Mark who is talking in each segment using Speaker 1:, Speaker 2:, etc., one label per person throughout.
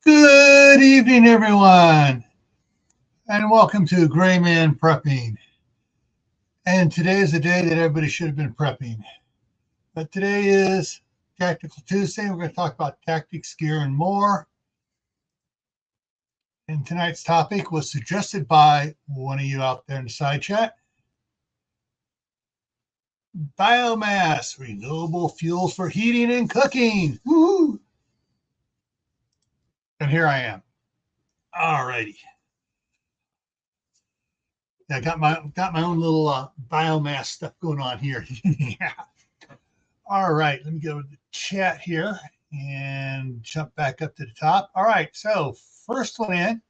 Speaker 1: Good evening, everyone, and welcome to Gray Man Prepping. And today is the day that everybody should have been prepping. But today is Tactical Tuesday. We're going to talk about tactics, gear, and more. And tonight's topic was suggested by one of you out there in the side chat. Biomass, renewable fuels for heating and cooking. Woo! And here I am. All righty. I got my own little biomass stuff going on here. Yeah. All right, let me go to the chat here and jump back up to the top. All right, so first one in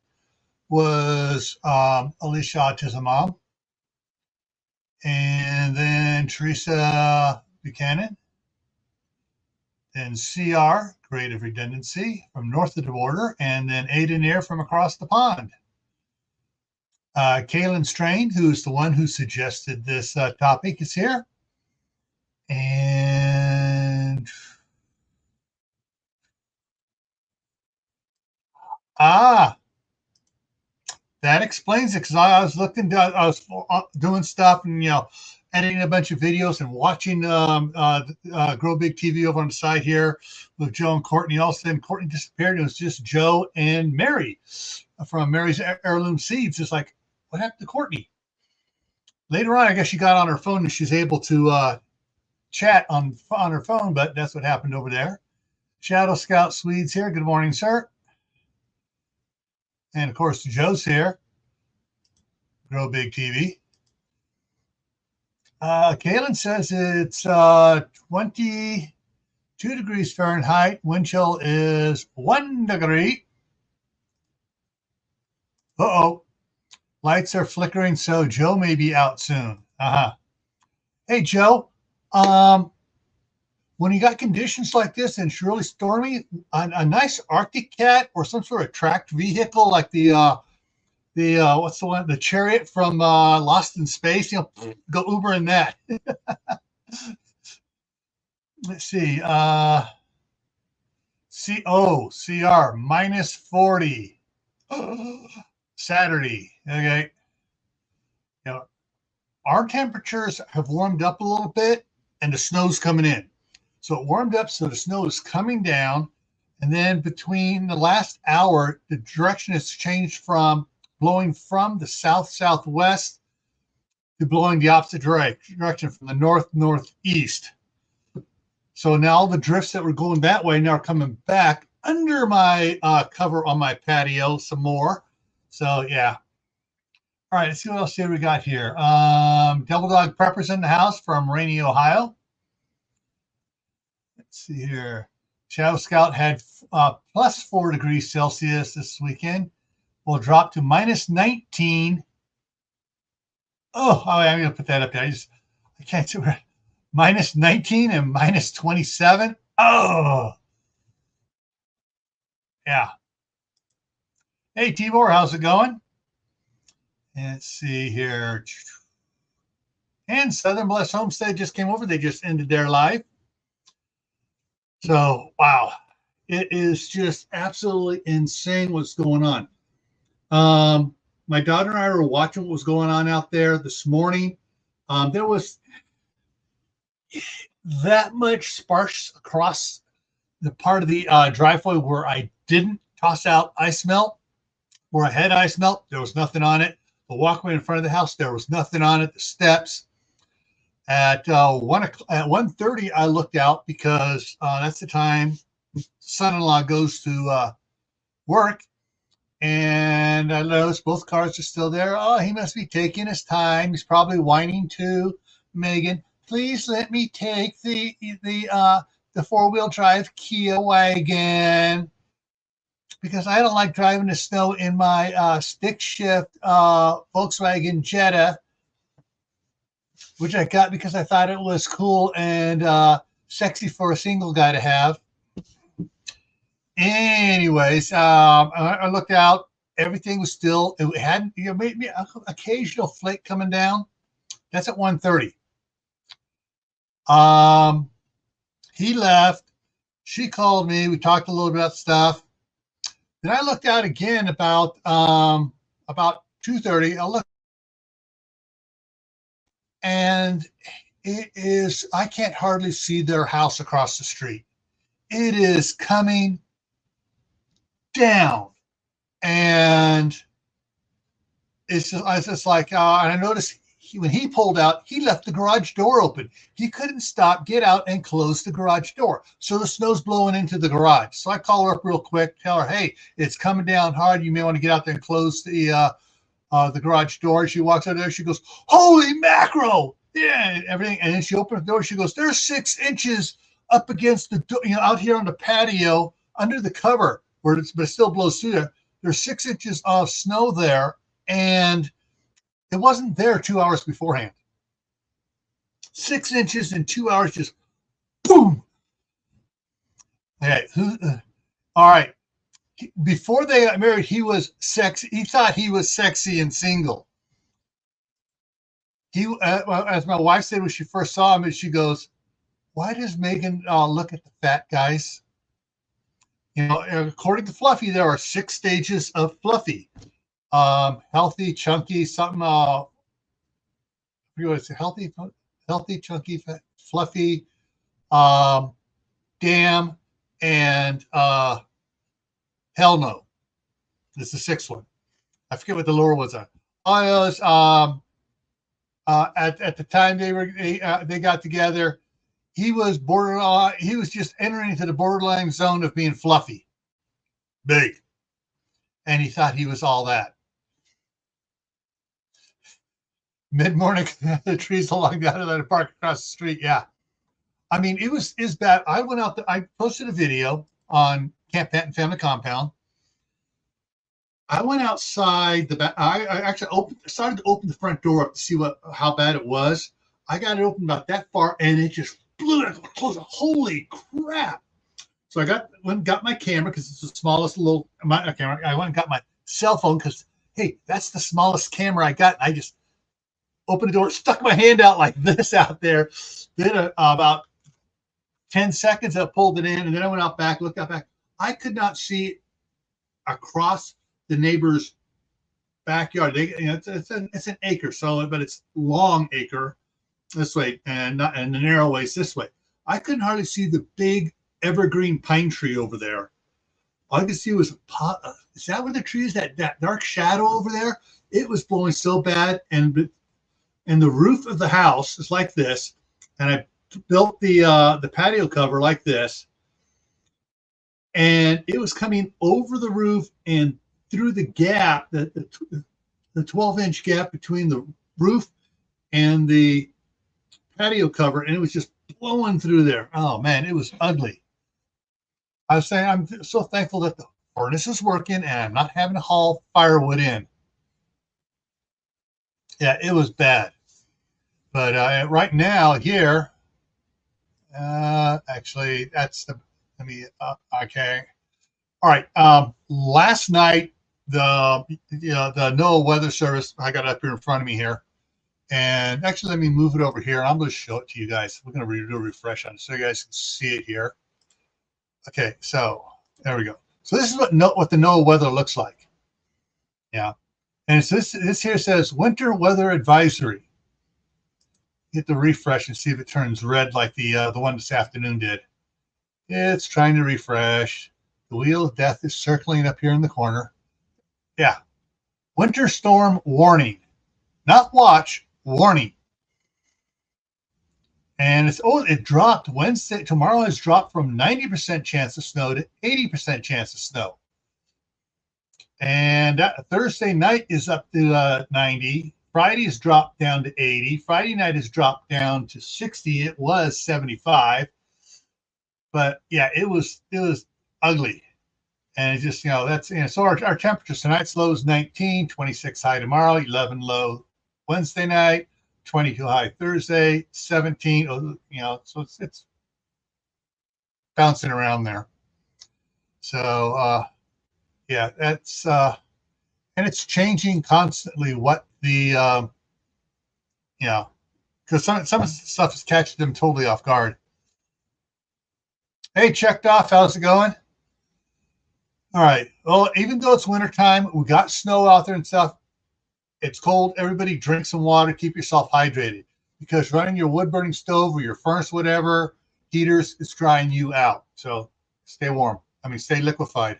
Speaker 1: was Alicia Autism Mom, and then Teresa Buchanan, then CR, Creative Redundancy from north of the border, and then Aiden Air from across the pond. Kaylin Strain, who's the one who suggested this topic, is here. And that explains it, because I was doing stuff and editing a bunch of videos and watching Grow Big TV over on the side here with Joe and Courtney. All of a sudden, Courtney disappeared. It was just Joe and Mary from Mary's Heirloom Seeds. It's like, what happened to Courtney? Later on, I guess she got on her phone and she's able to chat on her phone, but that's what happened over there. Shadow Scout Swedes here. Good morning, sir. And of course, Joe's here. Grow Big TV. Kaylin says it's 22 degrees Fahrenheit. Wind chill is 1 degree. Uh-oh. Lights are flickering, so Joe may be out soon. Hey, Joe. When you got conditions like this and it's really stormy, a nice Arctic Cat or some sort of tracked vehicle like the what's the one? The Chariot from Lost in Space. Go Uber in that. Let's see. CR minus 40. Saturday. Okay. Our temperatures have warmed up a little bit, and the snow's coming in. So it warmed up, so the snow is coming down. And then between the last hour, the direction has changed from blowing from the south-southwest to blowing the opposite direction from the north-northeast. So now all the drifts that were going that way now are coming back under my cover on my patio some more. So, yeah. All right, let's see what else we got here. Devil Dog Preppers in the house from Rainy, Ohio. Let's see here. Shadow Scout had plus 4 degrees Celsius this weekend. Will drop to minus 19. Oh, I'm going to put that up there. I can't see where. Minus 19 and minus 27. Oh, yeah. Hey, Tibor, how's it going? Let's see here. And Southern Blessed Homestead just came over. They just ended their live. So, wow. It is just absolutely insane what's going on. My daughter and I were watching what was going on out there this morning. There was that much sparse across the part of the driveway where I didn't toss out ice melt. Where I had ice melt, there was nothing on it. The walkway in front of the house, there was nothing on it. The steps. At 1:30, I looked out because that's the time son-in-law goes to work. And I noticed both cars are still there. Oh, he must be taking his time. He's probably whining to Megan, please let me take the 4-wheel drive Kia wagon, because I don't like driving the snow in my stick shift Volkswagen Jetta, which I got because I thought it was cool and sexy for a single guy to have. Anyways, I looked out. Everything was still. It hadn't. Maybe an occasional flake coming down. That's at 1:30. He left. She called me. We talked a little bit about stuff. Then I looked out again about 2:30. I looked, and it is, I can't hardly see their house across the street. It is coming down, and I was just like, and I noticed when he pulled out, he left the garage door open. He couldn't stop, get out, and close the garage door. So the snow's blowing into the garage. So I call her up real quick, tell her, hey, it's coming down hard. You may want to get out there and close the garage door. She walks out there. She goes, holy macro. Yeah, and everything. And then she opens the door. She goes, there's 6 inches up against the door, out here on the patio under the cover where but it still blows through there. There's 6 inches of snow there. And it wasn't there 2 hours beforehand. 6 inches in 2 hours, just boom. Okay. All right. Before they got married, he was sexy. He thought he was sexy and single. He, as my wife said when she first saw him, she goes, "Why does Megan look at the fat guys?" You know, according to Fluffy, there are 6 stages of Fluffy: healthy, chunky, something. It's healthy, chunky, fat, fluffy, damn, and hell no. This is the 6th one. I forget what the lower ones are. At the time they got together, he was borderline. He was just entering into the borderline zone of being fluffy, big, and he thought he was all that. Mid-morning, the trees along the other park across the street. Yeah, I mean it was bad. I went out there. I posted a video on Camp Patton Family Compound. I went outside the back. I actually started to open the front door up to see how bad it was. I got it open about that far, and it just blew it close. Holy crap! So I went and got my camera because it's the smallest my camera. I went and got my cell phone because, hey, that's the smallest camera I got. I just opened the door, stuck my hand out like this out there. Then about 10 seconds, I pulled it in, and then I went out back, looked out back. I could not see across the neighbor's backyard. It's an acre, so but it's long acre this way and the narrow ways this way. I couldn't hardly see the big evergreen pine tree over there. All I could see was is that where the tree is? That dark shadow over there? It was blowing so bad, and the roof of the house is like this, and I built the patio cover like this, and it was coming over the roof and through the gap, the 12-inch gap between the roof and the patio cover, and it was just blowing through there. Oh man, it was ugly. I was saying I'm so thankful that the furnace is working and I'm not having to haul firewood in. Yeah, it was bad. But right now here, actually, that's the. Let me. Okay. All right. Last night, the NOAA Weather Service. I got it up here in front of me here, and actually, let me move it over here. I'm going to show it to you guys. We're going to do a refresh on it so you guys can see it here. Okay, so there we go. So this is what the NOAA weather looks like. Yeah, and so this here says winter weather advisory. Hit the refresh and see if it turns red like the one this afternoon did. It's trying to refresh. The wheel of death is circling up here in the corner. Yeah, winter storm warning, not watch, warning. And it dropped Wednesday. Tomorrow has dropped from 90% chance of snow to 80% chance of snow. And Thursday night is up to 90. Friday has dropped down to 80. Friday night has dropped down to 60. It was 75. But yeah, it was ugly. And it's just, that's, so our temperature tonight's low is 19, 26 high tomorrow, 11 low Wednesday night, 22 high Thursday, 17, so it's bouncing around there. So, yeah, that's, and it's changing constantly what the, because some of the stuff is catching them totally off guard. Hey, checked off. How's it going? All right. Well, even though it's wintertime, we got snow out there and stuff. It's cold. Everybody drink some water. Keep yourself hydrated because running your wood burning stove or your furnace, whatever, heaters, is drying you out. So stay warm. I mean, stay liquefied.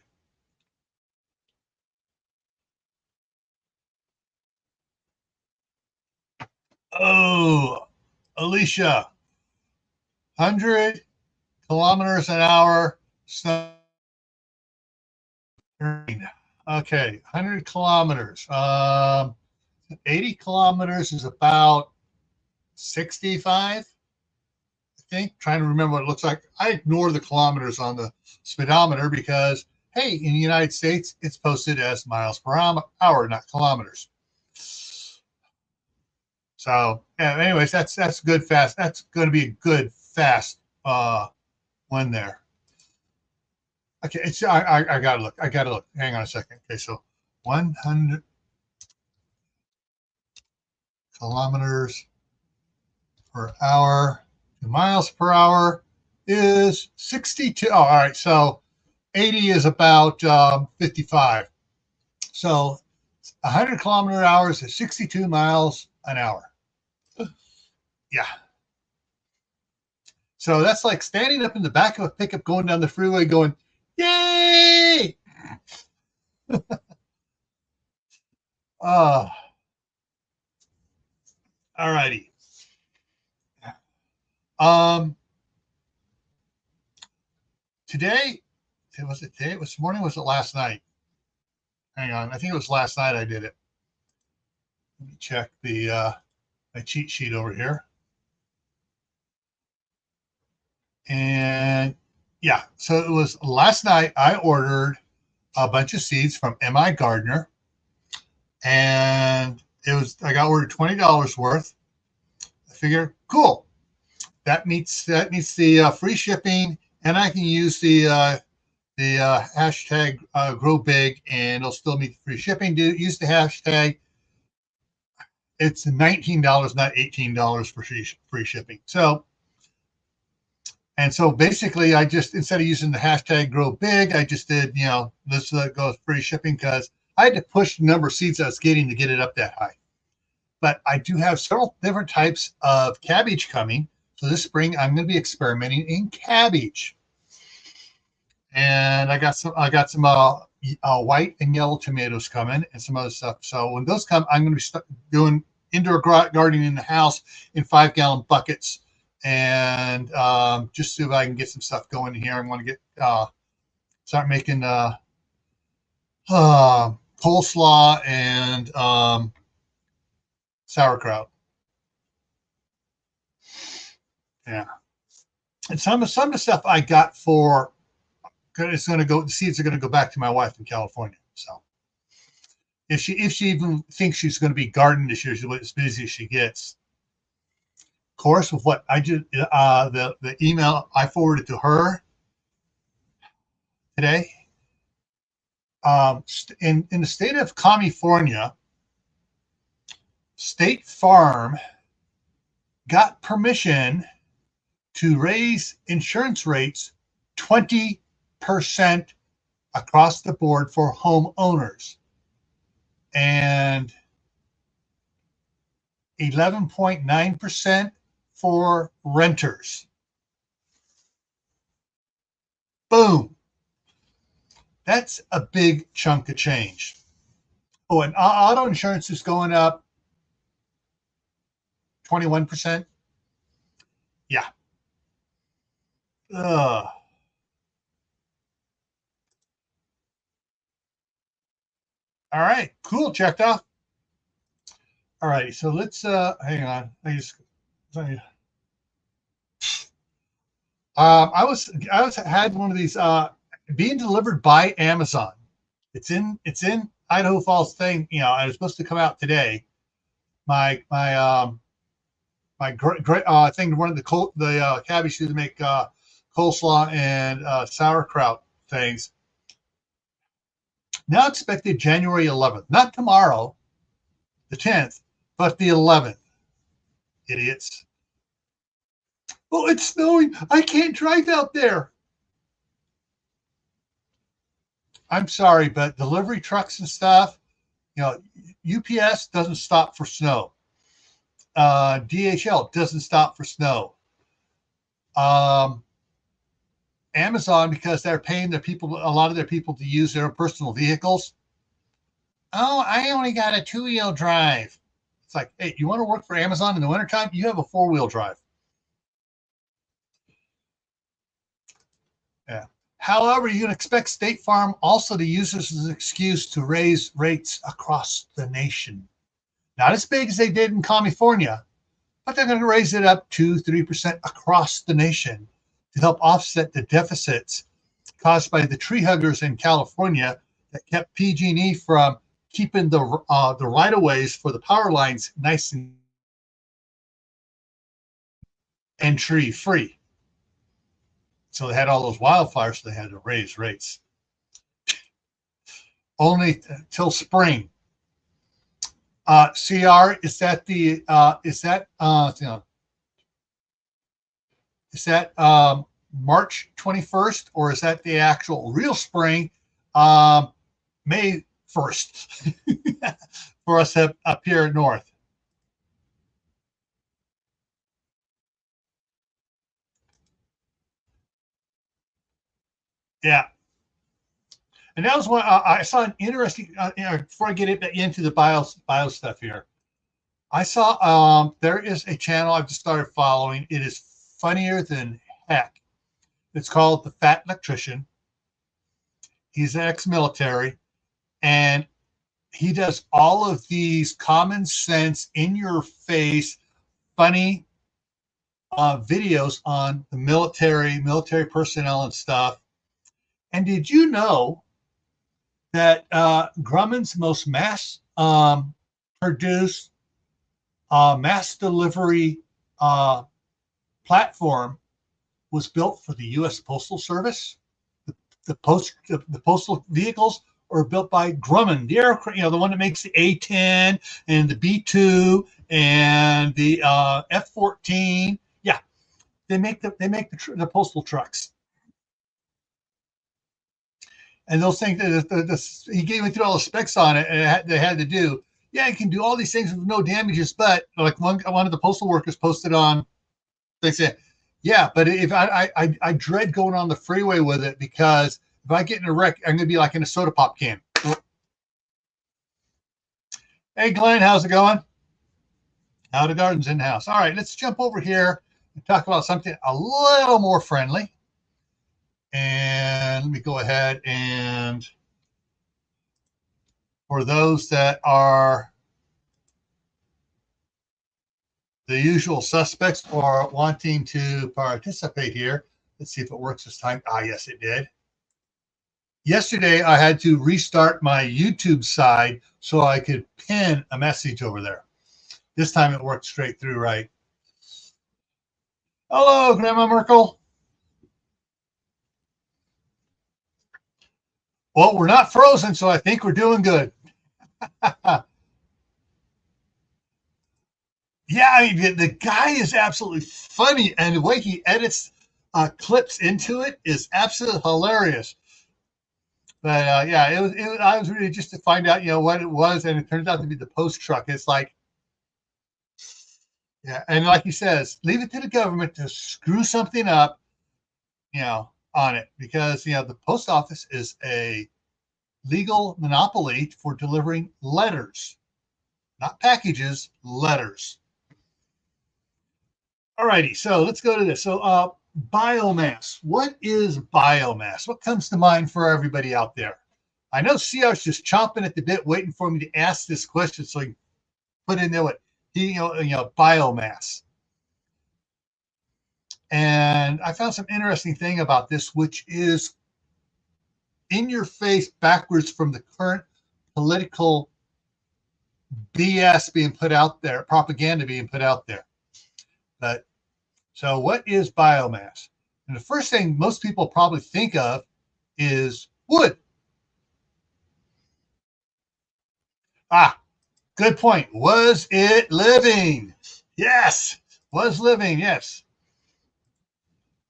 Speaker 1: Oh, Alicia, 100 kilometers an hour. Snow. Okay, 100 kilometers. 80 kilometers is about 65, I think. Trying to remember what it looks like. I ignore the kilometers on the speedometer because, hey, in the United States, it's posted as miles per hour, not kilometers. So, yeah, anyways, that's good fast. That's going to be a good fast one there. Okay, it's I gotta look. I gotta look. Hang on a second. Okay, so 100 kilometers per hour to miles per hour is 62. Oh, all right. So 80 is about 55. So 100 kilometer hours is 62 miles an hour. Yeah. So that's like standing up in the back of a pickup going down the freeway going, yay! uh, all righty. Um, today, was it today? It was morning. Was it last night? Hang on. I think it was last night I did it. Let me check the my cheat sheet over here. And yeah, so it was last night I ordered a bunch of seeds from MI Gardner, and I got ordered $20 worth. I figured, cool, that meets the free shipping, and I can use the hashtag grow big, and it'll still meet the free shipping. Use the hashtag. It's $19, not $18 for free shipping. So basically, I just, instead of using the hashtag grow big, I just did, this goes free shipping because I had to push the number of seeds I was getting to get it up that high. But I do have several different types of cabbage coming. So this spring, I'm going to be experimenting in cabbage. And I got some white and yellow tomatoes coming and some other stuff. So when those come, I'm going to be doing indoor gardening in the house in 5-gallon buckets, and just see if I can get some stuff going in here. I want to get start making coleslaw and sauerkraut. Yeah, and some of the stuff I got for it's going to go. The seeds are going to go back to my wife in California. So if she even thinks she's going to be gardening this year, she's as busy as she gets. Of course, with what I did, the email I forwarded to her today. In the state of California, State Farm got permission to raise insurance rates 20% across the board for homeowners and 11.9% for renters. Boom. That's a big chunk of change. Oh, and auto insurance is going up 21%. Yeah. Ugh. All right. Cool. Checked off. All right. So let's hang on. I had one of these being delivered by Amazon. It's in Idaho Falls thing. I was supposed to come out today. My great thing to run the cabbage to make coleslaw and sauerkraut things. Now expected January 11th, not tomorrow, the 10th, but the 11th. Idiots. Oh, it's snowing. I can't drive out there. I'm sorry, but delivery trucks and stuff, UPS doesn't stop for snow. DHL doesn't stop for snow. Um, Amazon, because they're paying a lot of their people to use their personal vehicles. Oh, I only got a 2-wheel drive. It's like, hey, you want to work for Amazon in the wintertime? You have a 4-wheel drive. Yeah. However, you can expect State Farm also to use this as an excuse to raise rates across the nation. Not as big as they did in California, but they're going to raise it up 2-3% across the nation to help offset the deficits caused by the tree huggers in California that kept PG&E from keeping the right of ways for the power lines nice and tree free. So they had all those wildfires, so they had to raise rates. Only till spring. CR, is that March 21st, or is that the actual real spring, May 1st for us up here north? Yeah. And that was what I saw an interesting, before I get into the bio stuff here, I saw there is a channel I've just started following. It is funnier than heck. It's called The Fat Electrician. He's ex-military, and he does all of these common sense, in your face, funny videos on the military personnel and stuff. And did you know that Grumman's most mass produced mass delivery platform was built for the U.S. Postal Service? The postal vehicles are built by Grumman, the aircraft, the one that makes the A-10 and the B-2 and the F-14. Yeah, they make the postal trucks. And those things, he gave me through all the specs on it, and they had to do. Yeah, it can do all these things with no damages, but like one of the postal workers posted on, they said, yeah, but if I dread going on the freeway with it, because if I get in a wreck, I'm going to be like in a soda pop can. Hey, Glenn, how's it going? How the garden's in the house. All right, let's jump over here and talk about something a little more friendly. And let me go ahead and, for those that are the usual suspects or wanting to participate here, let's see if it works this time. Yes, it did. Yesterday, I had to restart my YouTube side so I could pin a message over there. This time it worked straight through right. Hello, Grandma Merkel. Well, we're not frozen, so I think we're doing good. Yeah, I mean, the guy is absolutely funny, and the way he edits clips into it is absolutely hilarious. But yeah, I was really just to find out, what it was, and it turns out to be the post truck. It's like, yeah, and like he says, leave it to the government to screw something up, on it, because the post office is a legal monopoly for delivering letters, not packages, letters. All righty, so let's go to this. So, biomass. What is biomass? What comes to mind for everybody out there? I know CR's just chomping at the bit, waiting for me to ask this question so he can put in there what biomass. And I found some interesting thing about this, which is in your face, backwards from the current political BS being put out there, propaganda being put out there. But so what is biomass? And the first thing most people probably think of is wood. Good point. Was it living? Yes. Was living, yes.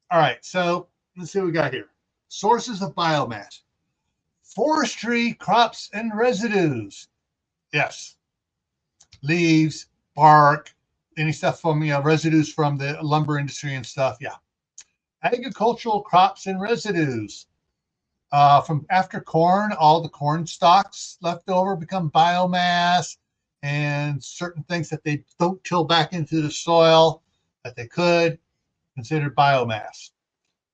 Speaker 1: All right, so let's see what we got here. Sources of biomass. Forestry, crops, and residues. Yes. Leaves, bark, any stuff from, residues from the lumber industry and stuff. Yeah. Agricultural crops and residues. From after corn, all the corn stalks left over become biomass, and certain things that they don't till back into the soil that they could, considered biomass.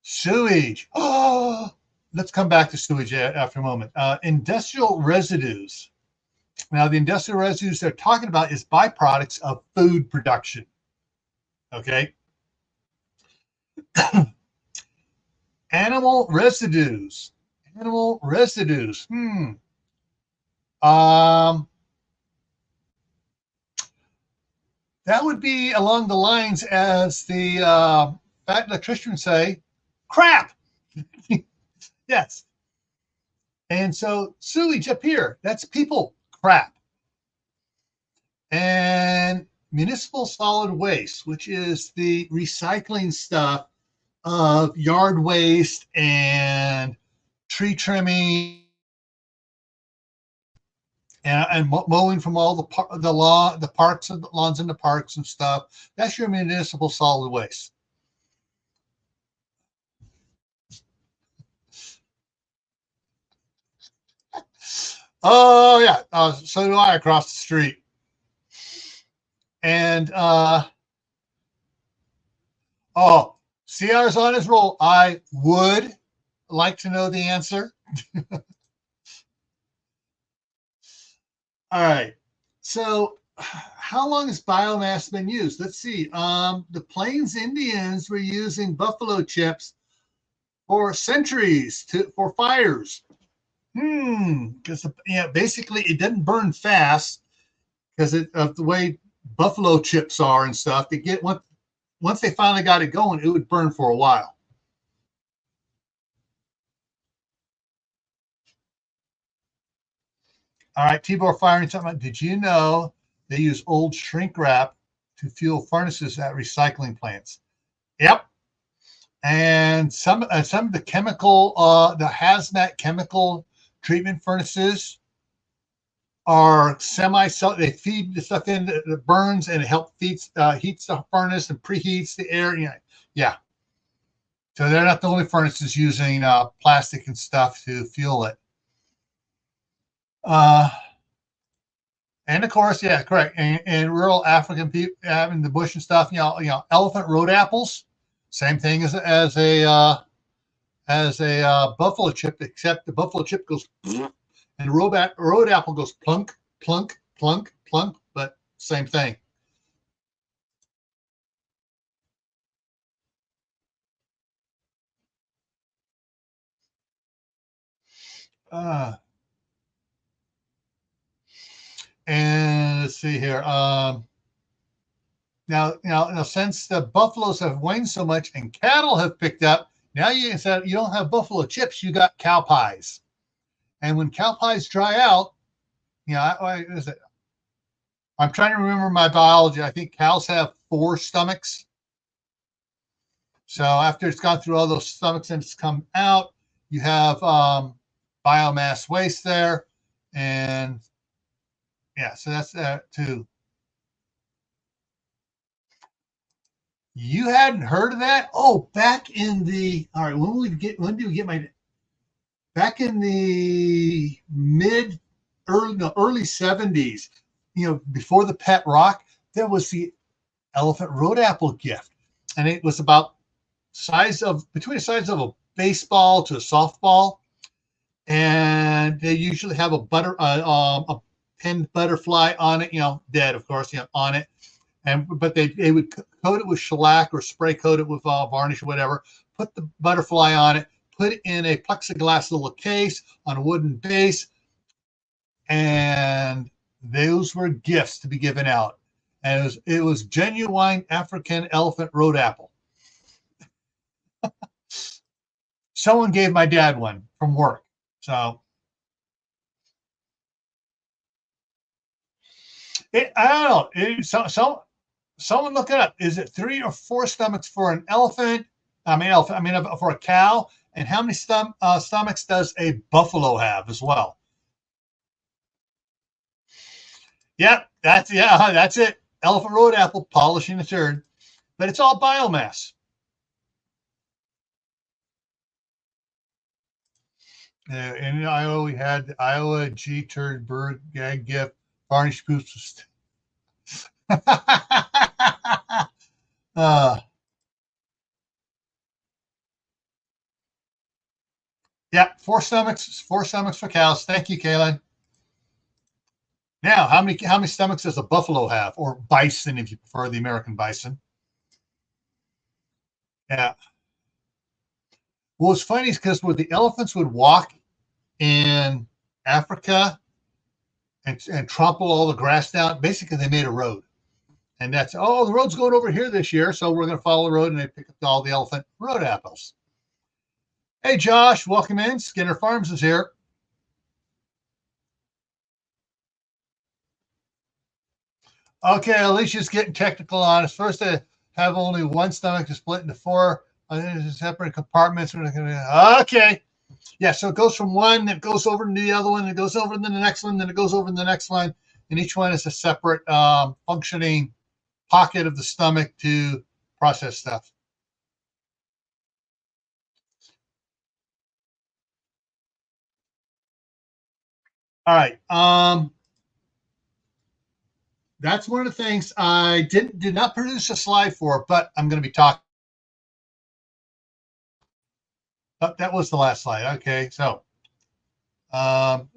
Speaker 1: Sewage. Oh, let's come back to sewage after a moment. Industrial residues. Now, the industrial residues they're talking about is byproducts of food production. Okay. Animal residues. Animal residues. That would be along the lines as the fat electrician say, crap. Yes. And so sewage up here, that's people crap. And municipal solid waste, which is the recycling stuff of yard waste and tree trimming and mowing from all the parks and the lawns and the parks and stuff. That's your municipal solid waste. Oh yeah, so do I across the street. And CR's on his roll. I would like to know the answer. All right. So how long has biomass been used? Let's see. The Plains Indians were using buffalo chips for centuries for fires. Because basically it doesn't burn fast because of the way buffalo chips are and stuff. They get once they finally got it going, it would burn for a while. All right, Tibor firing something out. Did you know they use old shrink wrap to fuel furnaces at recycling plants? Yep. And some of the the hazmat chemical treatment furnaces are they feed the stuff in that burns and it helps heats the furnace and preheats the air. Yeah. So they're not the only furnaces using plastic and stuff to fuel it. And of course, yeah, correct. And rural African people having the bush and stuff, elephant road apples, same thing as a buffalo chip, except the buffalo chip goes and the road apple goes plunk, plunk, plunk, plunk, but same thing. And let's see here. Now, since the buffaloes have waned so much and cattle have picked up, now you don't have buffalo chips, you got cow pies. And when cow pies dry out, I'm trying to remember my biology. I think cows have 4 stomachs. So after it's gone through all those stomachs and it's come out, you have biomass waste there. And yeah, so that's that too. You hadn't heard of that? Oh, back in the all right. When do we get back in the early 70s? Before the pet rock, there was the elephant road apple gift, and it was about between the size of a baseball to a softball, and they usually have a pinned butterfly on it, dead, of course, on it. But they would coat it with shellac or spray coat it with varnish or whatever, put the butterfly on it, put it in a plexiglass little case on a wooden base, and those were gifts to be given out. And it was genuine African elephant road apple. Someone gave my dad one from work. So I don't know. Someone look it up. Is it 3 or 4 stomachs for an elephant? For a cow, And how many stomachs does a buffalo have as well? Yep, that's it. Elephant road apple polishing a turd, but it's all biomass. In Iowa, we had the Iowa G turd bird gag gift varnish poops. uh, yeah, four stomachs for cows. Thank you, Kaylin. Now, how many stomachs does a buffalo have, or bison, if you prefer the American bison? Yeah. Well, what's funny is because where the elephants would walk in Africa and trample all the grass down, basically they made a road. And that's, oh, the road's going over here this year, so we're going to follow the road, and they pick up all the elephant road apples. Hey, Josh, welcome in. Skinner Farms is here. Okay, Alicia's getting technical on us. First, I have only one stomach to split into four separate compartments. Okay. Yeah, so it goes from one, that goes over to the other one, it goes over to the next one, then it goes over to the next one, and each one is a separate functioning pocket of the stomach to process stuff. All right. That's one of the things I did not produce a slide for, but I'm going to be talking. Oh, that was the last slide. Okay, so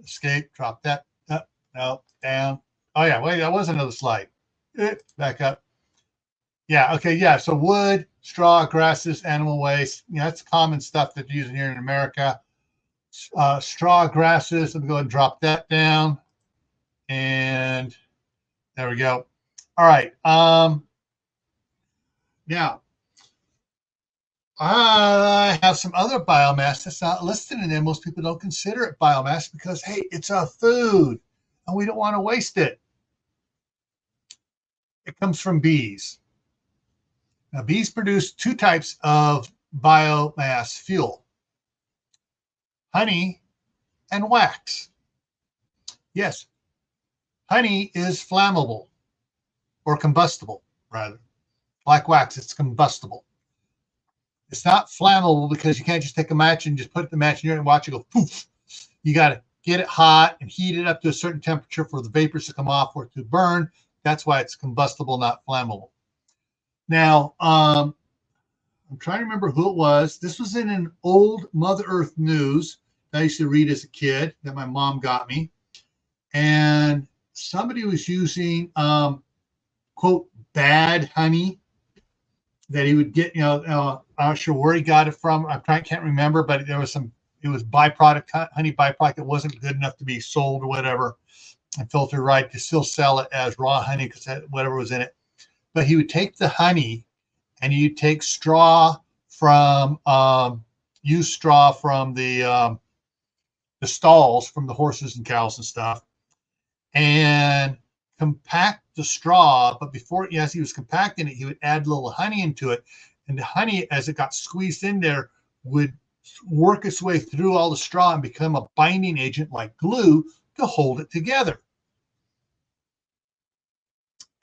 Speaker 1: escape, drop that up, no, down. Oh yeah, wait, that was another slide. Back up. Yeah, okay, yeah. So wood, straw, grasses, animal waste. That's common stuff that's used here in America. Straw, grasses. Let me go ahead and drop that down. And there we go. All right. Now, I have some other biomass that's not listed in there. Most people don't consider it biomass because, hey, it's a food and we don't want to waste it. It comes from bees. Now, bees produce two types of biomass fuel: honey and wax. Yes, honey is flammable or combustible, rather. Like wax, it's combustible. It's not flammable because you can't just take a match and just put the match in there and watch it go poof. You got to get it hot and heat it up to a certain temperature for the vapors to come off or to burn. That's why it's combustible, not flammable. Now, I'm trying to remember who it was. This was in an old Mother Earth news that I used to read as a kid that my mom got me. And somebody was using, quote, bad honey that he would get, I'm not sure where he got it from. Can't remember, but there was it was byproduct, honey byproduct. It wasn't good enough to be sold or whatever and filtered right to still sell it as raw honey because whatever was in it. But he would take the honey and he'd take straw from, used straw from the stalls from the horses and cows and stuff, and compact the straw. But before, as he was compacting it, he would add a little honey into it. And the honey, as it got squeezed in there, would work its way through all the straw and become a binding agent like glue to hold it together.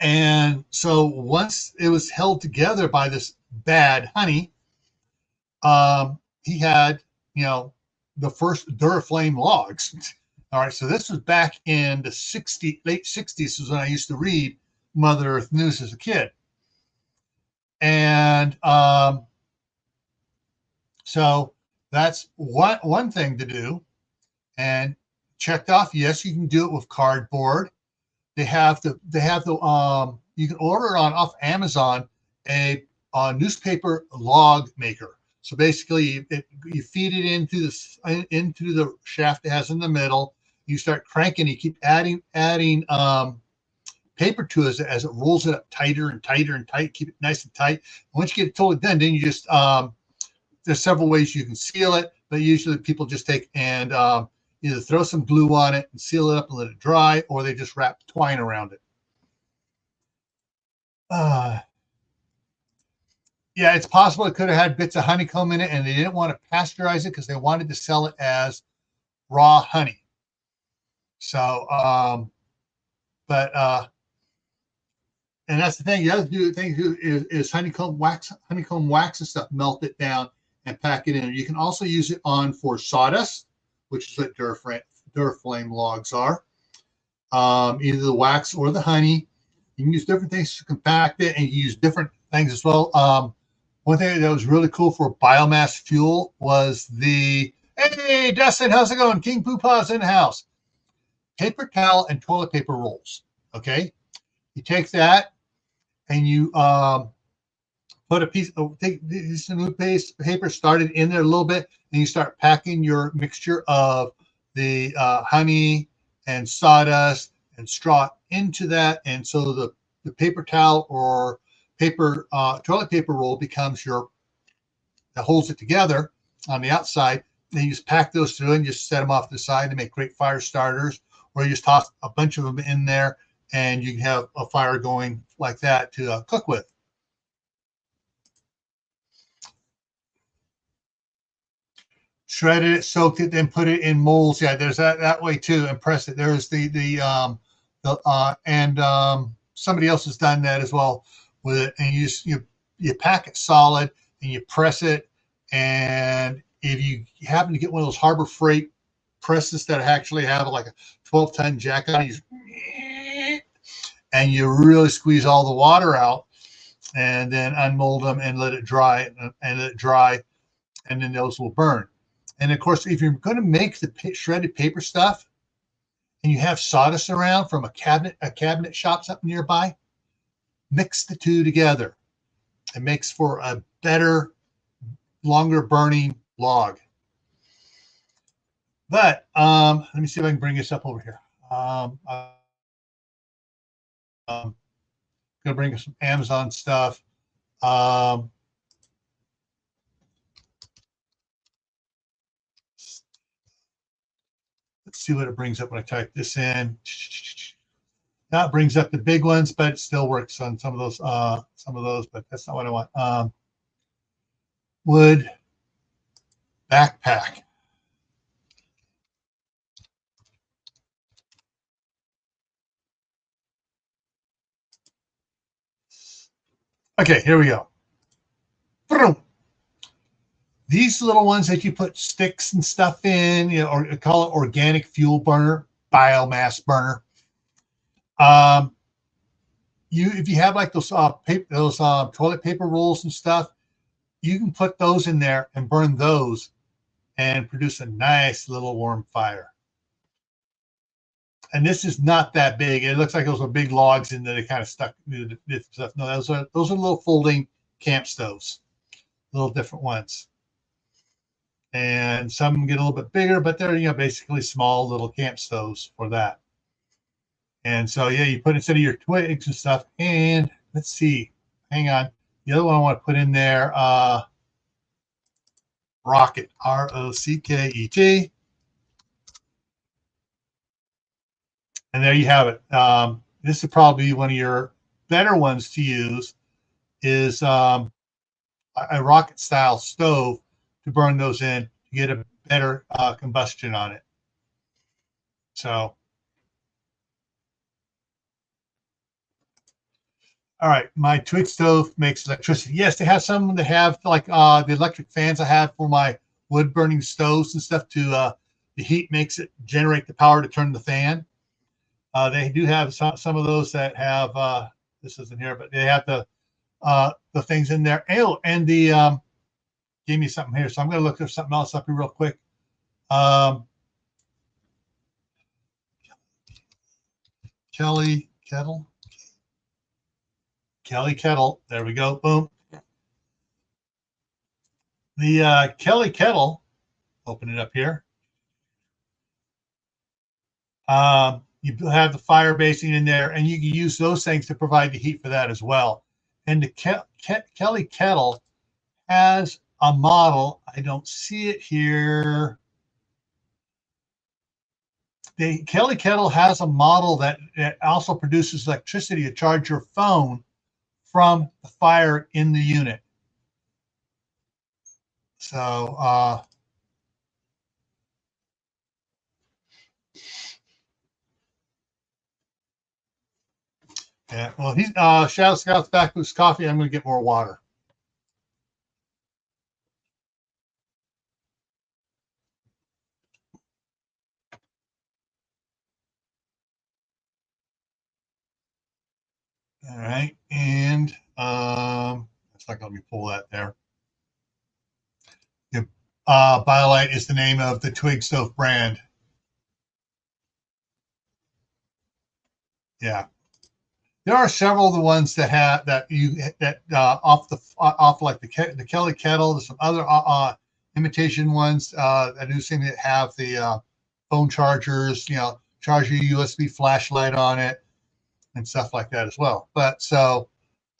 Speaker 1: And so once it was held together by this bad honey, he had, the first Duraflame logs. All right, so this was back in the late 60s is when I used to read Mother Earth News as a kid. And so that's one thing to do. And checked off, yes, you can do it with cardboard. They have the you can order it off Amazon a newspaper log maker. So basically, you feed it into the shaft it has in the middle. You start cranking. You keep adding paper to it as it rolls it up tighter and tighter and tight. Keep it nice and tight. Once you get it totally done, then you just there's several ways you can seal it, but usually people just take and either throw some glue on it and seal it up and let it dry, or they just wrap twine around it. Yeah, it's possible it could have had bits of honeycomb in it, and they didn't want to pasteurize it because they wanted to sell it as raw honey. So, but and that's the thing. The other thing is honeycomb wax and stuff. Melt it down and pack it in. You can also use it on for sawdust, which is what Duraflame logs are. Either the wax or the honey. You can use different things to compact it, and you use different things as well. One thing that was really cool for biomass fuel was hey, Dustin, how's it going? King Poopa's in the house. Paper towel and toilet paper rolls. Okay. You take that and you put a piece of paper, start it in there a little bit, and you start packing your mixture of the honey and sawdust and straw into that. And so the paper towel or paper toilet paper roll becomes that holds it together on the outside. Then you just pack those through and just set them off to the side to make great fire starters, or you just toss a bunch of them in there and you can have a fire going like that to cook with. Shredded it, soaked it, then put it in molds. Yeah, there's that way too, and press it. There's somebody else has done that as well with it, and you pack it solid and you press it. And if you happen to get one of those Harbor Freight presses that actually have like a 12-ton jack on it, and you really squeeze all the water out, and then unmold them and let it dry, and then those will burn. And of course, if you're going to make the shredded paper stuff, and you have sawdust around from a cabinet shop up nearby, mix the two together. It makes for a better, longer burning log. But let me see if I can bring this up over here. I'm gonna bring us some Amazon stuff. Let's see what it brings up when I type this in. That brings up the big ones, but it still works on some of those. But that's not what I want. Wood backpack. Okay, here we go. These little ones that you put sticks and stuff in, or call it organic fuel burner, biomass burner. If you have like those toilet paper rolls and stuff, you can put those in there and burn those and produce a nice little warm fire. And this is not that big. It looks like those are big logs in there. They kind of stuck with stuff. No, those are little folding camp stoves, little different ones. And some get a little bit bigger, but they're basically small little camp stoves for that. And so yeah, you put instead of your twigs and stuff. And let's see, hang on. The other one I want to put in there, rocket, R-O-C-K-E-T. And there you have it. This is probably one of your better ones to use, is a rocket style stove to burn those in to get a better combustion on it. So, all right, my twig stove makes electricity. Yes, they have some that have like the electric fans I have for my wood burning stoves and stuff to the heat makes it generate the power to turn the fan. They do have some of those that have this isn't here, but they have the things in there. Oh, and the give me something here. So I'm going to look up something else up here real quick. Kelly Kettle. There we go. Boom. The Kelly Kettle. Open it up here. You have the fire basing in there, and you can use those things to provide the heat for that as well. And the Kelly Kettle has a model. I don't see it here. The Kelly Kettle has a model that also produces electricity to charge your phone from the fire in the unit. So, yeah, well, he's Shadow Scout's back with his coffee. I'm going to get more water. All right, and it's not going to let me pull that there. The BioLite is the name of the twig stove brand. Yeah, there are several of the ones that have off like the Kelly kettle. There's some other imitation ones that do seem to have the phone chargers. Charge your USB flashlight on it and stuff like that as well. But so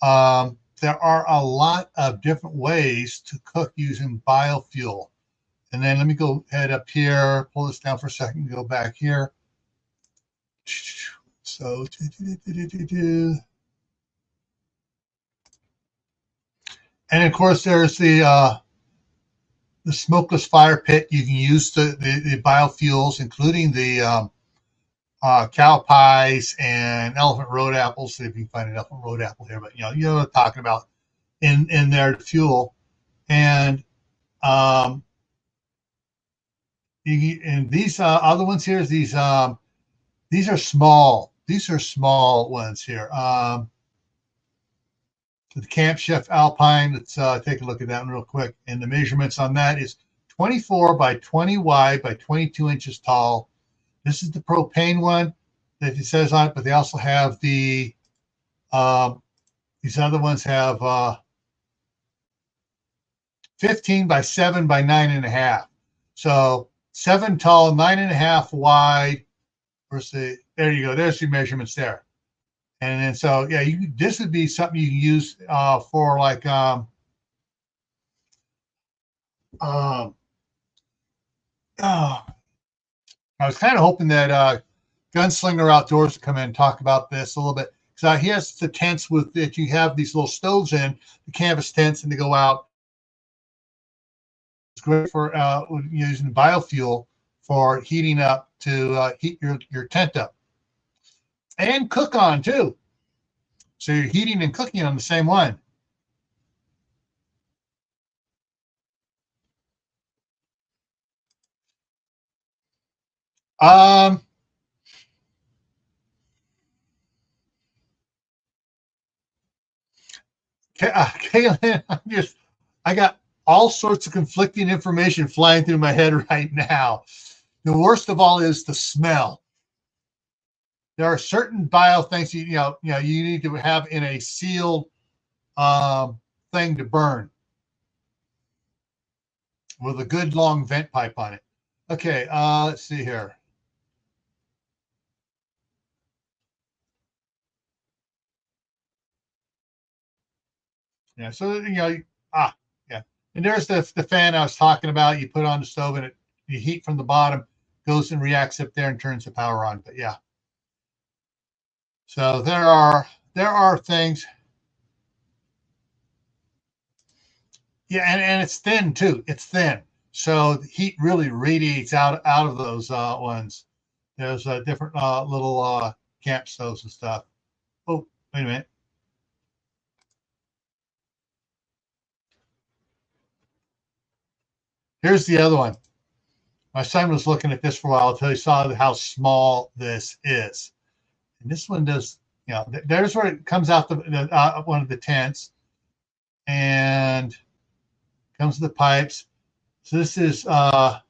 Speaker 1: there are a lot of different ways to cook using biofuel. And then let me go head up here, pull this down for a second, go back here. So, and of course, there's the smokeless fire pit. You can use the biofuels, including the cow pies and elephant road apples. See if you can find an elephant road apple here, but you know what I'm talking about in their fuel. And and these other ones here, these are small. These are small ones here. The Camp Chef Alpine. Let's take a look at that one real quick. And the measurements on that is 24 by 20 wide by 22 inches tall. This is the propane one that it says on it, but they also have the these other ones have 15 by 7 by 9.5. So 7 tall, 9.5 wide. There you go. There's your measurements there. And then so yeah, this would be something you can use for like I was kind of hoping that Gunslinger Outdoors would come in and talk about this a little bit, because he has the tents with that you have these little stoves in, the canvas tents, and they go out. It's great for using biofuel for heating up to heat your tent up and cook on too. So you're heating and cooking on the same one. Kaylin, I got all sorts of conflicting information flying through my head right now. The worst of all is the smell. There are certain bio things you need to have in a sealed thing to burn with a good long vent pipe on it. Okay, let's see here. Yeah, so yeah. And there's the fan I was talking about. You put on the stove and you heat from the bottom, goes and reacts up there and turns the power on. But yeah. So there are things. Yeah, and it's thin too. It's thin. So the heat really radiates out of those ones. There's different little camp stoves and stuff. Oh, wait a minute. Here's the other one. My son was looking at this for a while until he saw how small this is. And this one does, there's where it comes out one of the tents and comes to the pipes. So this is, get to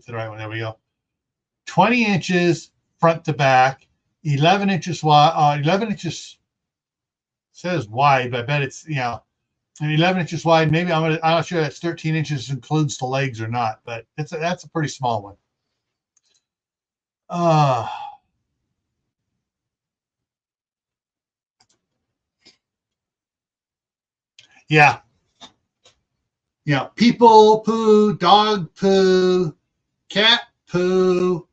Speaker 1: the right one. There we go. 20 inches front to back, 11 inches wide, 11 inches says wide, but I bet it's, and 11 inches wide. Maybe I'm not sure that's 13 inches includes the legs or not, but that's a pretty small one. Yeah. People poo, dog poo, cat poo,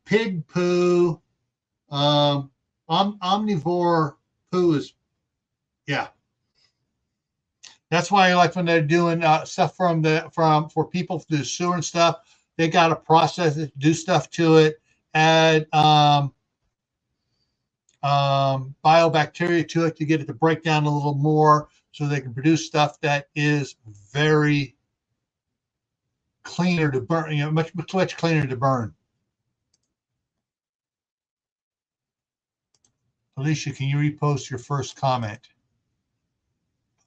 Speaker 1: pig poo, omnivore poo is, yeah. That's why, like when they're doing stuff for people through the sewer and stuff, they got to process it, do stuff to it, add biobacteria to it to get it to break down a little more, so they can produce stuff that is very cleaner to burn. You know, much cleaner to burn. Alicia, can you repost your first comment?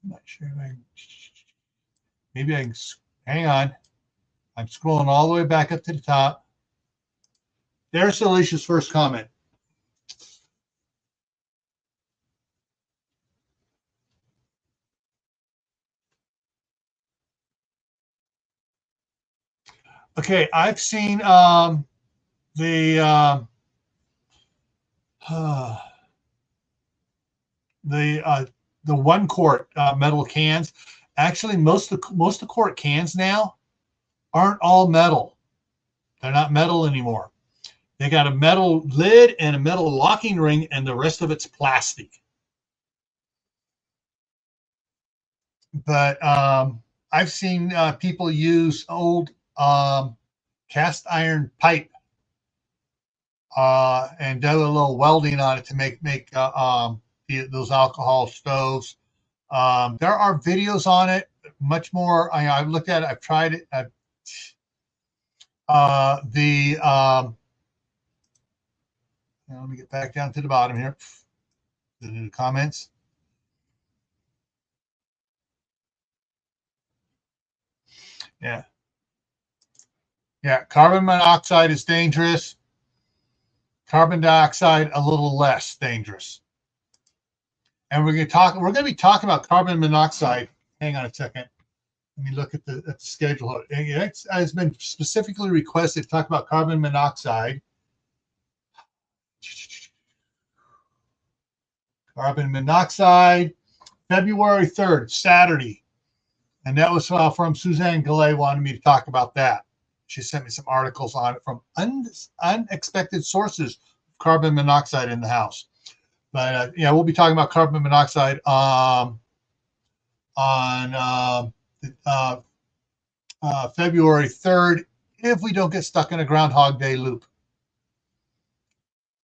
Speaker 1: I'm not sure. Maybe I can. Hang on. I'm scrolling all the way back up to the top. There's Alicia's first comment. Okay, I've seen the the 1 quart metal cans. Actually, most of the quart cans now aren't all metal. They're not metal anymore. They got a metal lid and a metal locking ring, and the rest of it's plastic. But I've seen people use old cast iron pipe and do a little welding on it to make those alcohol stoves. There are videos on it, much more. I've looked at it. I've tried it. Let me get back down to the bottom here. The comments. Yeah. Yeah. Carbon monoxide is dangerous. Carbon dioxide, a little less dangerous. And we're going to be talking about carbon monoxide. Hang on a second. Let me look at the schedule. It's been specifically requested to talk about carbon monoxide. Carbon monoxide, February 3rd, Saturday. And that was from Suzanne Galley wanted me to talk about that. She sent me some articles on it from unexpected sources of carbon monoxide in the house. But yeah, we'll be talking about carbon monoxide on February 3rd if we don't get stuck in a Groundhog Day loop.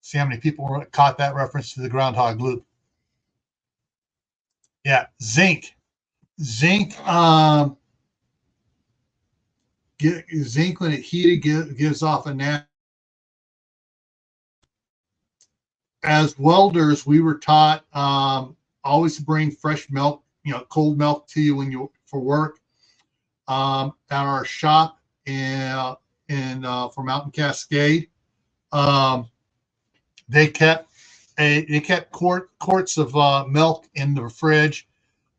Speaker 1: See how many people caught that reference to the Groundhog loop. Yeah, zinc. Zinc, zinc when it heated gives off a natural. As welders, we were taught always to bring fresh milk, cold milk to you when you for work. At our shop for Mountain Cascade, they kept quarts of milk in the fridge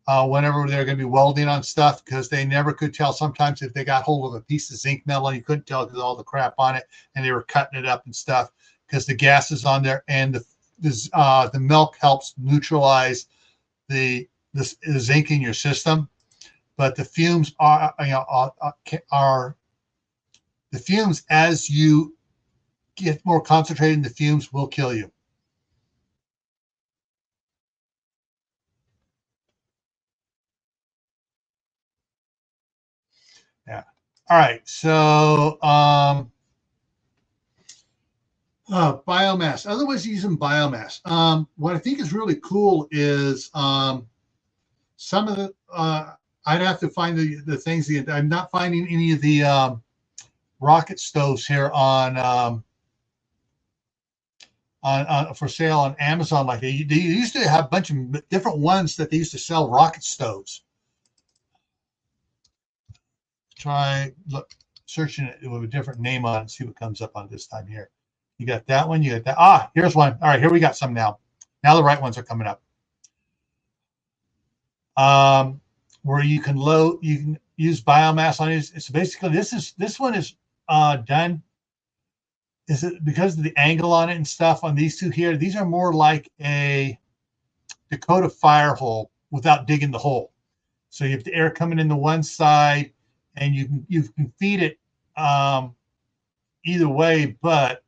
Speaker 1: whenever they're going to be welding on stuff, because they never could tell. Sometimes if they got hold of a piece of zinc metal, you couldn't tell because all the crap on it, and they were cutting it up and stuff because the gas is on there, and the milk helps neutralize the zinc in your system. But the fumes are the fumes, as you get more concentrated, the fumes will kill you. Yeah. All right. So biomass. Other ways of using biomass. What I think is really cool is some of the. I'd have to find the things. I'm not finding any of the rocket stoves here on for sale on Amazon. Like they used to have a bunch of different ones that they used to sell rocket stoves. Try searching it with a different name on it, see what comes up on this time here. You got that one, you got that. Here's one. All right, here we got some now. Now the right ones are coming up. Where you can use biomass on it. So basically this one is done. Is it because of the angle on it and stuff on these two here? These are more like a Dakota fire hole without digging the hole. So you have the air coming in the one side, and you can feed it either way, but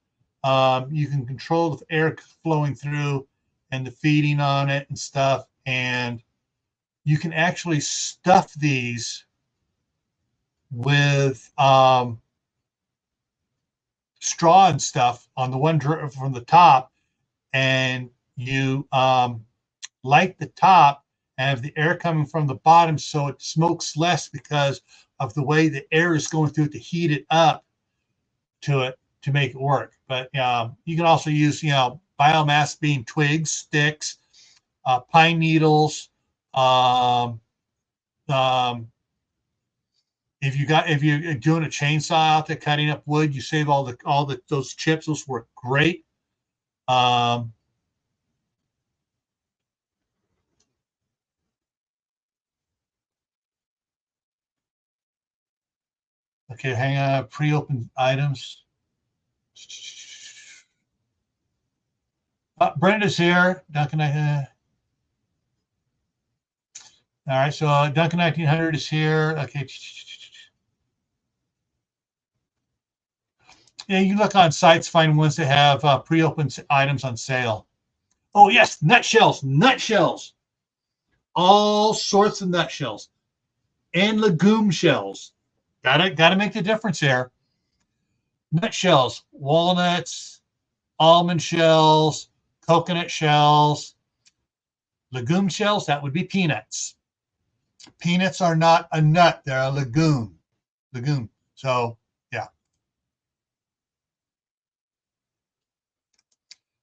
Speaker 1: you can control the air flowing through and the feeding on it and stuff, and you can actually stuff these with straw and stuff on the one from the top, and you light the top and have the air coming from the bottom, so it smokes less because of the way the air is going through it to heat it up to make it work. But you can also use biomass being twigs, sticks, pine needles. If you're doing a chainsaw out there cutting up wood, you save all those chips. Those work great. Okay, hang on. Pre-opened items. Brenda's here. Duncan, all right, so Duncan 1900 is here. Okay. Yeah, you look on sites, find ones that have pre-opened items on sale. Oh yes, nutshells, all sorts of nutshells, and legume shells. Gotta make the difference here. Nutshells, walnuts, almond shells, coconut shells, legume shells. That would be peanuts. Peanuts are not a nut; they're a legume. So yeah.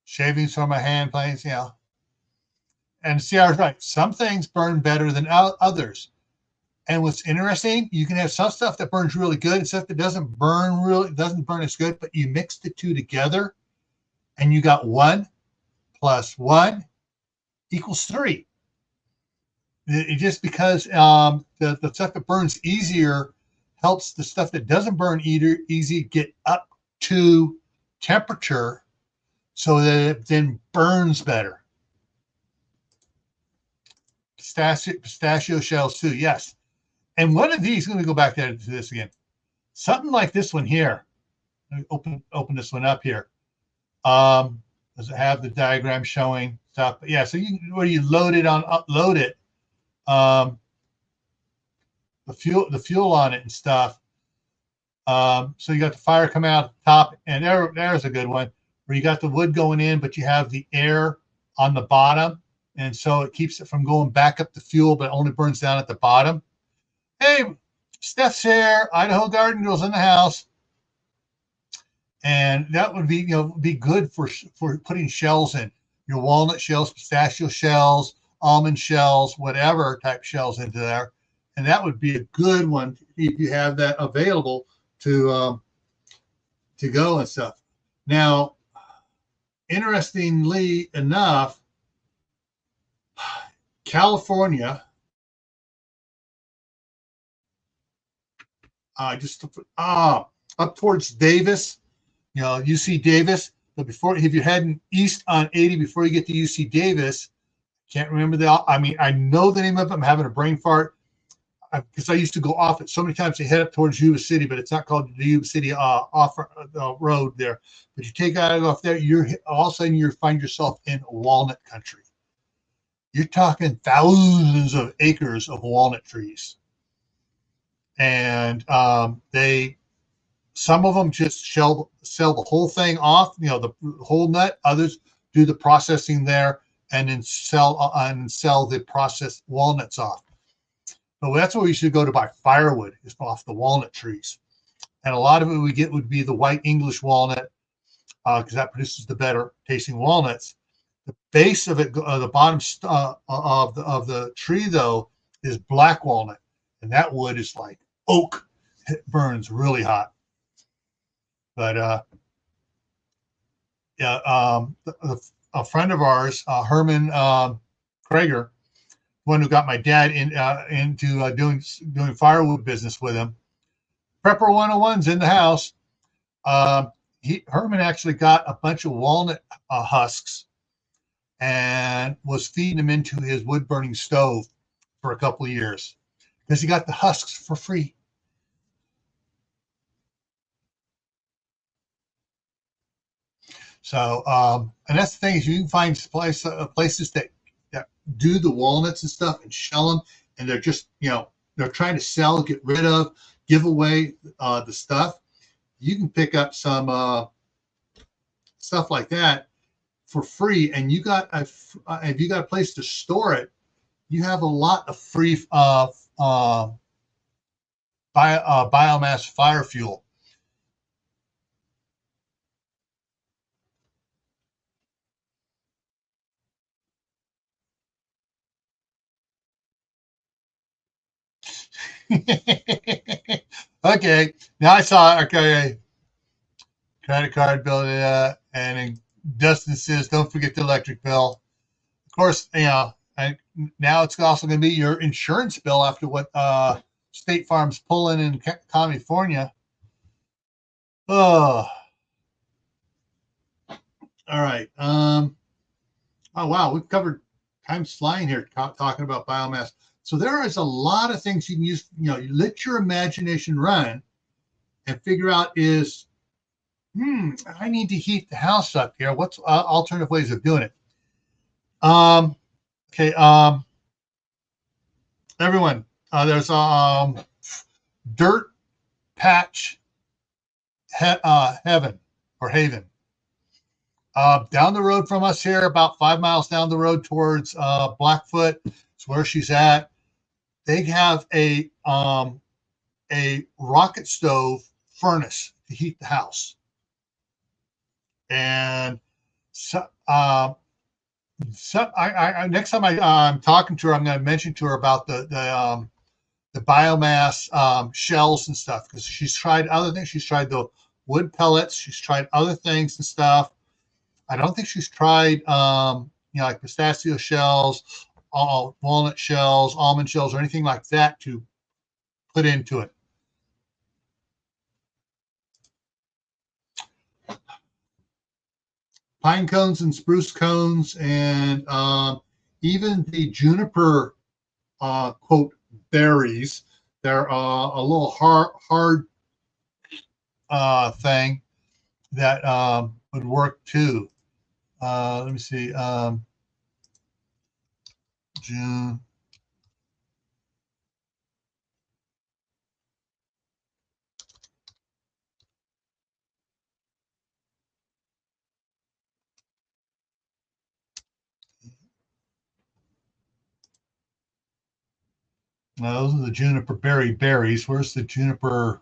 Speaker 1: Shavings from a hand planes, And see, I was right. Some things burn better than others. And what's interesting, you can have some stuff that burns really good and stuff that doesn't burn as good, but you mix the two together and you got 1 + 1 = 3. It just because the stuff that burns easier helps the stuff that doesn't burn easy get up to temperature so that it then burns better. Pistachio shells too, yes. And one of these, let me go back to this again. Something like this one here. Let me open this one up here. Does it have the diagram showing stuff? But yeah, so where you upload it, the fuel on it and stuff. So you got the fire coming out the top, and there's a good one where you got the wood going in, but you have the air on the bottom, and so it keeps it from going back up the fuel, but it only burns down at the bottom. Hey, Steph's here. Idaho Garden Girl's in the house, and that would be good for putting shells in your walnut shells, pistachio shells, almond shells, whatever type shells into there, and that would be a good one if you have that available to go and stuff. Now, interestingly enough, California, just up towards Davis, UC Davis. But if you're heading east on 80 before you get to UC Davis, can't remember I know the name of it. I'm having a brain fart because I used to go off it so many times to head up towards Yuba City, but it's not called the Yuba City off road there. But you take out off there, all of a sudden you find yourself in walnut country. You're talking thousands of acres of walnut trees, and some of them just sell the whole thing off, the whole nut. Others do the processing there and then sell the processed walnuts off. So that's where we should go to buy firewood, is off the walnut trees. And a lot of it we get would be the white English walnut, because that produces the better tasting walnuts. The base of it, the bottom of the tree, though, is black walnut. And that wood is like oak. It burns really hot. But a friend of ours, Herman Krager, one who got my dad into doing firewood business with him. Prepper 101's in the house. Herman actually got a bunch of walnut husks and was feeding them into his wood burning stove for a couple of years because he got the husks for free. So, and that's the thing, is you can find places that do the walnuts and stuff and shell them, and they're just, they're trying to sell, get rid of, give away the stuff. You can pick up some stuff like that for free, and if you got a place to store it, you have a lot of free biomass fire fuel. Okay, now I saw, okay, credit card bill, and then Dustin says, don't forget the electric bill. Of course, and now it's also going to be your insurance bill after what State Farm's pulling in California. Oh, all right. Oh wow, we've covered, time's flying here talking about biomass. So there is a lot of things you can use. You let your imagination run and figure out I need to heat the house up here. What's alternative ways of doing it? Okay. Everyone, there's dirt patch heaven or haven. Down the road from us here, about 5 miles down the road towards Blackfoot, it's where she's at. They have a rocket stove furnace to heat the house. And so, next time I'm talking to her, I'm going to mention to her about the biomass shells and stuff, because she's tried other things. She's tried the wood pellets. She's tried other things and stuff. I don't think she's tried, like pistachio shells, walnut shells, almond shells, or anything like that to put into it. Pine cones and spruce cones, and even the juniper, quote, berries. They're a little hard thing that would work too. Let me see. June. No, those are the juniper berries. Where's the juniper?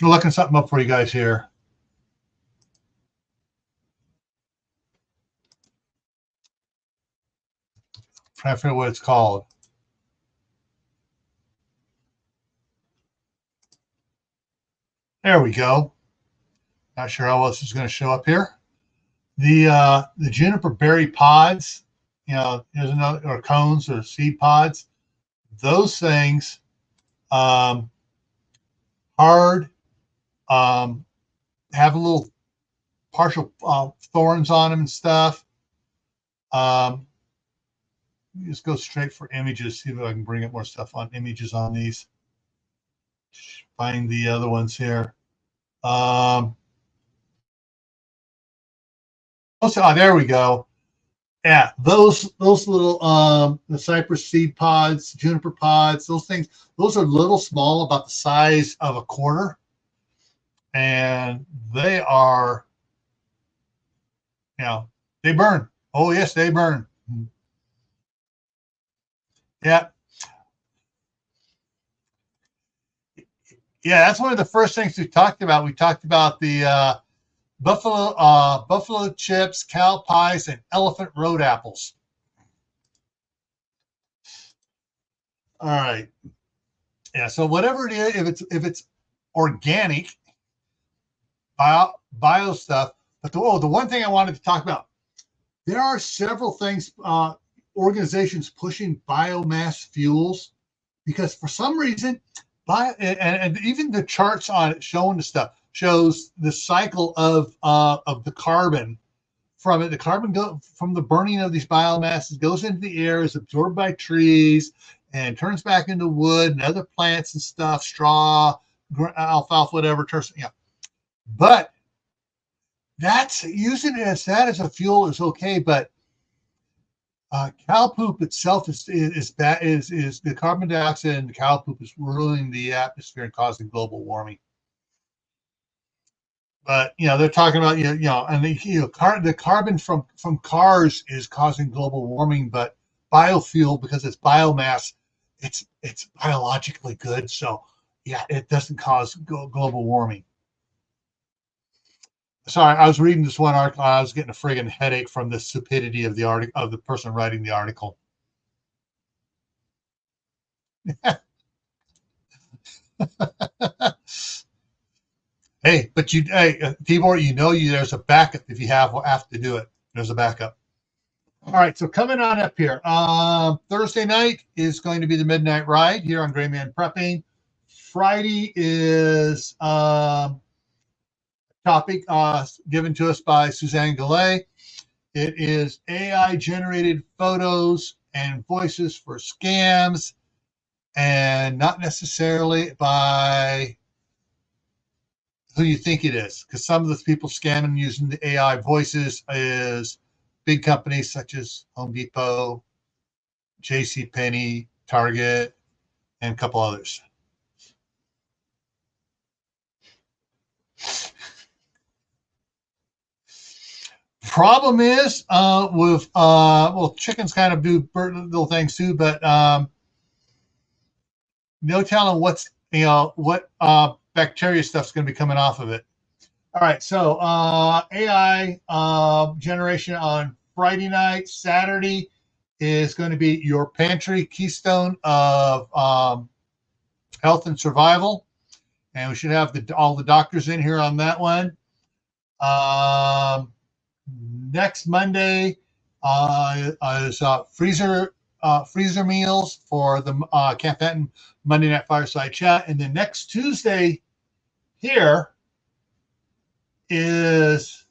Speaker 1: I'm looking something up for you guys here. Trying to figure out what it's called. There we go. Not sure how else is going to show up here. The juniper berry pods, there's another, or cones or seed pods. Those things, hard, have a little partial thorns on them and stuff. Just go straight for images. See if I can bring up more stuff on images on these. Find the other ones here. There we go. Yeah, those little the cypress seed pods, juniper pods, those things. Those are little small, about the size of a quarter, and they are, they burn. Oh yes, they burn. Yeah. Yeah, that's one of the first things we talked about. We talked about the buffalo chips, cow pies, and elephant road apples. All right. Yeah. So whatever it is, if it's organic, bio stuff. But the one thing I wanted to talk about, there are several things, organizations pushing biomass fuels, because for some reason, and even the charts on it showing the stuff shows the cycle of the carbon from it. The carbon from the burning of these biomasses goes into the air, is absorbed by trees, and turns back into wood and other plants and stuff, straw, alfalfa, whatever. But that's using it as a fuel is okay. But Cow poop itself is bad. Is the carbon dioxide in the cow poop is ruining the atmosphere and causing global warming. But they're talking about and the carbon from cars is causing global warming, but biofuel, because it's biomass, it's biologically good. So yeah, it doesn't cause global warming. Sorry, I was reading this one article. I was getting a friggin' headache from the stupidity of the article of the person writing the article. Hey, but Tibor, there's a backup if you have to do it. There's a backup. All right, so coming on up here, Thursday night is going to be the Midnight Ride here on Gray Man Prepping. Friday is topic given to us by Suzanne Goulet. It is AI-generated photos and voices for scams, and not necessarily by who you think it is, because some of the people scamming using the AI voices is big companies such as Home Depot, JCPenney, Target, and a couple others. Problem is with chickens kind of do little things too, but no telling what bacteria stuff's going to be coming off of it. All right, so AI generation on Friday night. Saturday is going to be your pantry keystone of health and survival, and we should have all the doctors in here on that one. Next Monday is freezer meals for the Camp Benton Monday Night Fireside Chat, and then next Tuesday here is,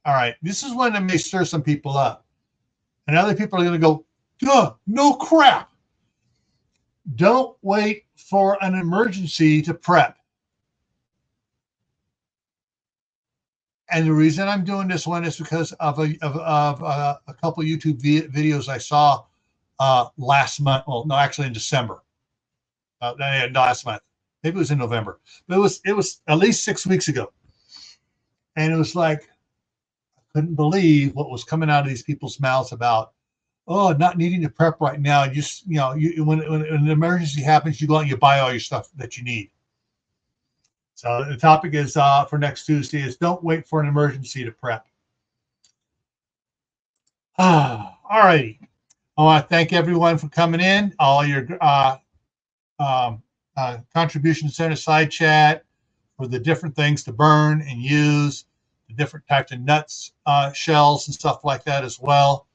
Speaker 1: all right, this is one that may stir some people up, and other people are going to go, duh, no crap. Don't wait for an emergency to prep. And the reason I'm doing this one is because of a couple YouTube videos I saw last month. Well, no, actually in December. Last month. Maybe it was in November. But it was at least 6 weeks ago. And it was like, I couldn't believe what was coming out of these people's mouths about, not needing to prep right now. Just, when an emergency happens, you go out and you buy all your stuff that you need. So the topic is for next Tuesday is don't wait for an emergency to prep. All righty. I want to thank everyone for coming in. All your contributions in a side chat for the different things to burn and use, the different types of nuts, shells, and stuff like that as well.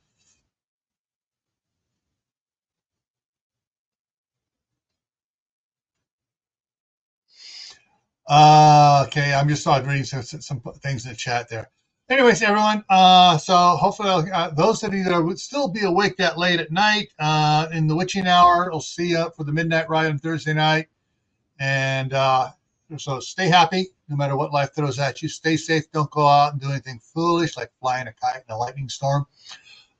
Speaker 1: Okay, I'm just reading some things in the chat there. Anyways, everyone, so hopefully those of you that would still be awake that late at night in the witching hour, I'll see you for the Midnight Ride on Thursday night. And so stay happy no matter what life throws at you. Stay safe. Don't go out and do anything foolish like flying a kite in a lightning storm.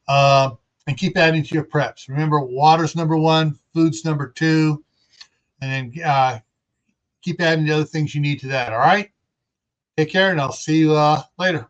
Speaker 1: And keep adding to your preps. Remember, water's number one, food's number two, and then keep adding the other things you need to that. All right? Take care, and I'll see you later.